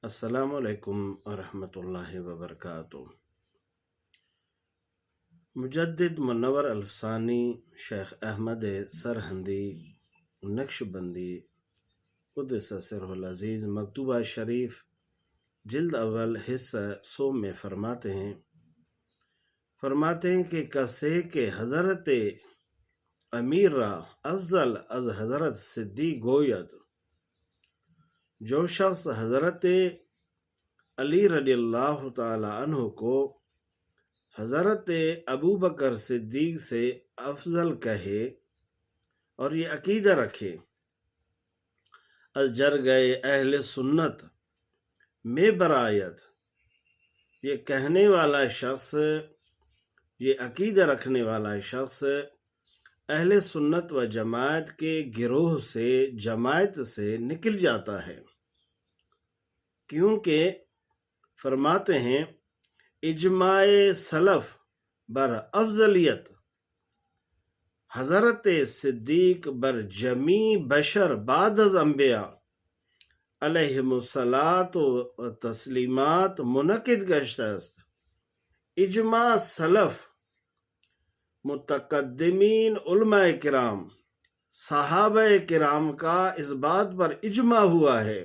السلام علیکم ورحمۃ اللہ وبرکاتہ۔ مجدد منور الفسانی شیخ احمد سرہندی نقش بندی قدس سرہ العزیز مکتوبہ شریف جلد اول حصہ 100 میں فرماتے ہیں کہ کسے کے حضرت امیر را افضل از حضرت صدیق گوید، جو شخص حضرت علی رضی اللہ تعالی عنہ کو حضرت ابو بکر صدیق سے افضل کہے اور یہ عقیدہ رکھے، از جرگہ اہل سنت میں برآید، یہ کہنے والا شخص، یہ عقیدہ رکھنے والا شخص اہل سنت و جماعت کے گروہ سے، جماعت سے نکل جاتا ہے، کیونکہ فرماتے ہیں اجماع سلف بر افضلیت حضرت صدیق بر جمیع بشر بعد از انبیاء علیہم الصلاۃ و تسلیمات منعقد گشته است۔ اجماع سلف متقدمین علماء کرام صحابہ کرام کا اس بات پر اجماع ہوا ہے،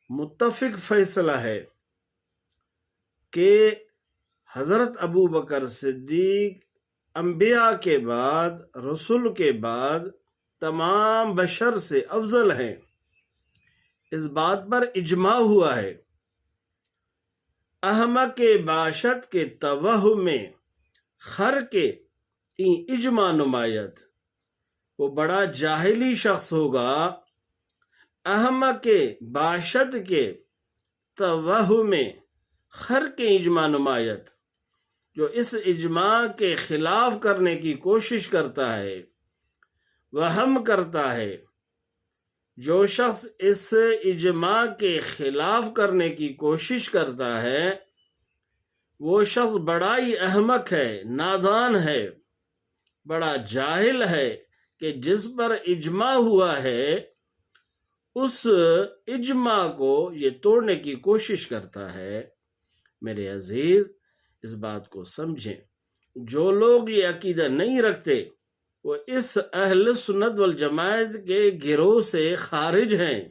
متفق فیصلہ ہے کہ حضرت ابو بکر صدیق انبیاء کے بعد، رسول کے بعد تمام بشر سے افضل ہیں، اس بات پر اجماع ہوا ہے۔ احمق باشد کے توہم میں خر کے این اجماع نمایت، وہ بڑا جاہلی شخص ہوگا احمق باشد کے توہم میں خر کے اجماع نمایت، جو اس اجماع کے خلاف کرنے کی کوشش کرتا ہے، وہم کرتا ہے۔ جو شخص اس اجماع کے خلاف کرنے کی کوشش کرتا ہے وہ شخص بڑا ہی احمق ہے، نادان ہے، بڑا جاہل ہے کہ جس پر اجماع ہوا ہے اس اجماع کو یہ توڑنے کی کوشش کرتا ہے۔ میرے عزیز، اس بات کو سمجھیں، جو لوگ یہ عقیدہ نہیں رکھتے وہ اس اہل سنت والجماعت کے گروہ سے خارج ہیں،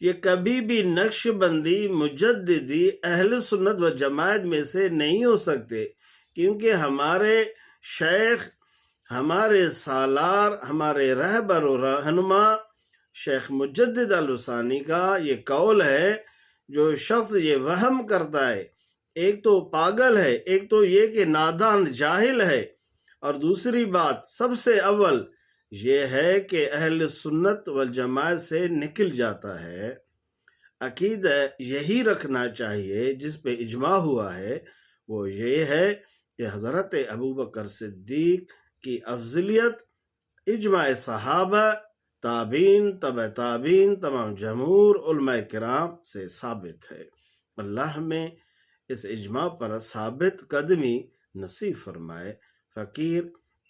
یہ کبھی بھی نقش بندی مجددی اہل سنت والجماعت میں سے نہیں ہو سکتے، کیونکہ ہمارے شیخ، ہمارے سالار، ہمارے رہبر و رہنما شیخ مجدد الفسانی کا یہ قول ہے، جو شخص یہ وہم کرتا ہے، ایک تو پاگل ہے، ایک تو یہ کہ نادان جاہل ہے، اور دوسری بات سب سے اول یہ ہے کہ اہل سنت والجماعت سے نکل جاتا ہے۔ عقیدہ یہی رکھنا چاہیے جس پہ اجماع ہوا ہے، وہ یہ ہے کہ حضرت ابو بکر صدیق کی افضلیت اجماع صحابہ، تابعین، تبع تابعین، تمام جمہور علماء کرام سے ثابت ہے۔ اللہ ہمیں اس اجماع پر ثابت قدمی نصیب فرمائے۔ فقیر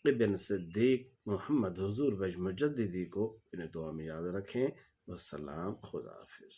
ابن صدیق محمد حضور بخش مجددی کو اپنے دعا میں یاد رکھیں۔ والسلام، خدا حافظ۔